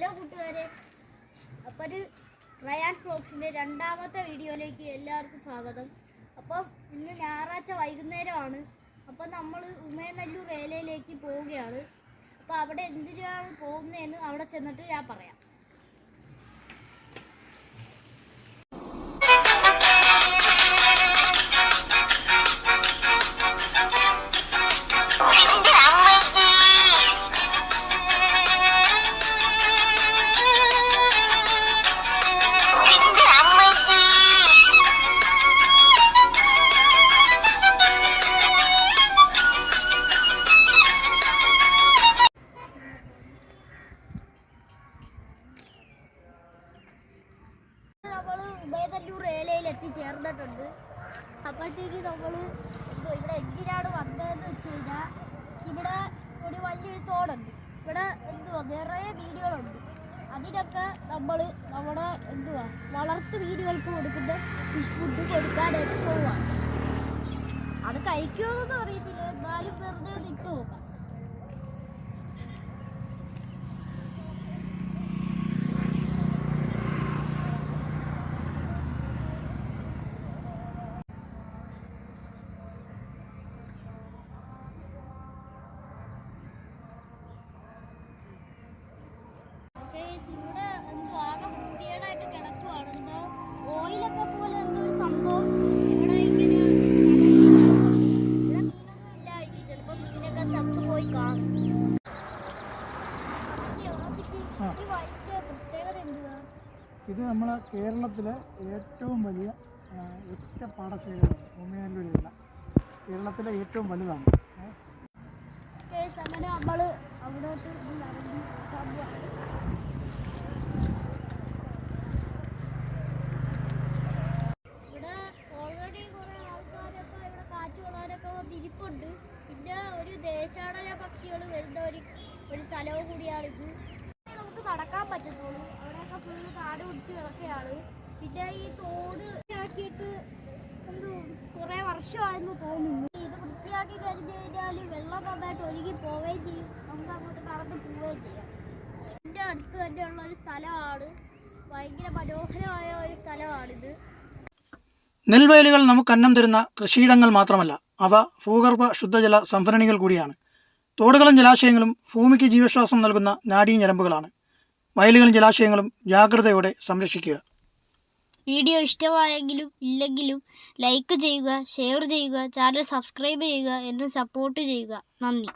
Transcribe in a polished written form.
Hello കൂട്ടുകാരെ, അപ്പോൾ ഒരു റയാൻ വ്ലോഗ്സിൻ്റെ രണ്ടാമത്തെ വീഡിയോയിലേക്ക് എല്ലാവർക്കും സ്വാഗതം. അപ്പം ഇന്ന് ഞായറാഴ്ച വൈകുന്നേരമാണ്. അപ്പം നമ്മൾ ഉമയനല്ലൂർ ഏലയിലേക്ക് പോവുകയാണ്. അപ്പോൾ അവിടെ എന്തിനാണ് പോകുന്നതെന്ന് അവിടെ ചെന്നിട്ട് ഞാൻ പറയാം. ഉമയനല്ലൂർ ഏലയിൽ എത്തിച്ചേർന്നിട്ടുണ്ട്. അപ്പോഴത്തേക്ക് നമ്മൾ ഇവിടെ എന്തിനാണ് വന്നതെന്ന് വെച്ച് കഴിഞ്ഞാൽ, ഇവിടെ ഒരു വലിയൊരു തോടുണ്ട്. ഇവിടെ നിറയെ മീനുകളുണ്ട്. അതിനൊക്കെ നമ്മൾ നമ്മുടെ വളർത്തു മീനുകൾക്ക് കൊടുക്കുന്ന ഫിഷ് ഫുഡ് കൊടുക്കാനായിട്ട് പോവുകയാണ്. അത് കഴിക്കുമെന്നൊന്നും അറിയത്തില്ല, എന്നാലും വെറുതെ ഇട്ട് നോക്കാം. ഇവിടെ ആകെ വൃത്തികേടായിട്ട് കിടക്കുവാണ്. എന്തോ ഓയിലൊക്കെ പോലെ എന്തോ ഒരു സംഭവം ഇവിടെ ഇങ്ങനെ. ഇവിടെ മീനൊന്നും ഇല്ലായിരിക്കും, ചിലപ്പോൾ മീനൊക്കെ ചത്തുപോയി കാണും. പ്രത്യേകത എന്തുവാ? ഇത് നമ്മളെ കേരളത്തിലെ ഏറ്റവും വലിയ ഒറ്റ പാടശേഖരമാണ് ഉമയനല്ലൂർ ഏല. കേരളത്തിലെ ഏറ്റവും വലുതാണ്. അങ്ങനെ നമ്മൾ അവിടോട്ട് നടന്നു. ഇവിടെ ഓൾറെഡി കുറേ ആൾക്കാരൊക്കെ ഇവിടെ കാറ്റ് കൊള്ളാനൊക്കെ വന്നിരിപ്പുണ്ട്. പിന്നെ ഒരു ദേശാടന പക്ഷികൾ വരുന്ന ഒരു സ്ഥലവും കൂടിയാണിത്. നമുക്ക് നടക്കാൻ പറ്റത്തുള്ളൂ. അവിടെയൊക്കെ ഫുള്ള് കാട് പിടിച്ച് കിടക്കുകയാണ്. പിന്നെ ഈ തോട് ആക്കിയിട്ട് കുറേ വർഷമായെന്ന് തോന്നുന്നു. ഇത് വൃത്തിയാക്കി കഴിഞ്ഞ് കഴിഞ്ഞാൽ വെള്ളം നന്നായിട്ട് ഒഴുകി പോവുകയും ചെയ്യും, നമുക്ക് അങ്ങോട്ട് നടന്ന് പോവുകയും ചെയ്യാം. ഇതിൻ്റെ അടുത്ത് തന്നെയുള്ള ഒരു സ്ഥലമാണ്, ഭയങ്കര മനോഹരമായ ഒരു സ്ഥലമാണിത്. നെൽവയലുകൾ നമുക്ക് അന്നം തരുന്ന കൃഷിയിടങ്ങൾ മാത്രമല്ല, അവ ഭൂഗർഭ ശുദ്ധജല സംഭരണികൾ കൂടിയാണ്. തോടുകളും ജലാശയങ്ങളും ഭൂമിക്ക് ജീവശ്വാസം നൽകുന്ന നാഡീഞരമ്പുകളാണ്. വയലുകളും ജലാശയങ്ങളും ജാഗ്രതയോടെ സംരക്ഷിക്കുക. വീഡിയോ ഇഷ്ടമായെങ്കിലും ഇല്ലെങ്കിലും ലൈക്ക് ചെയ്യുക, ഷെയർ ചെയ്യുക, ചാനൽ സബ്സ്ക്രൈബ് ചെയ്യുക, എന്നെ സപ്പോർട്ട് ചെയ്യുക. നന്ദി.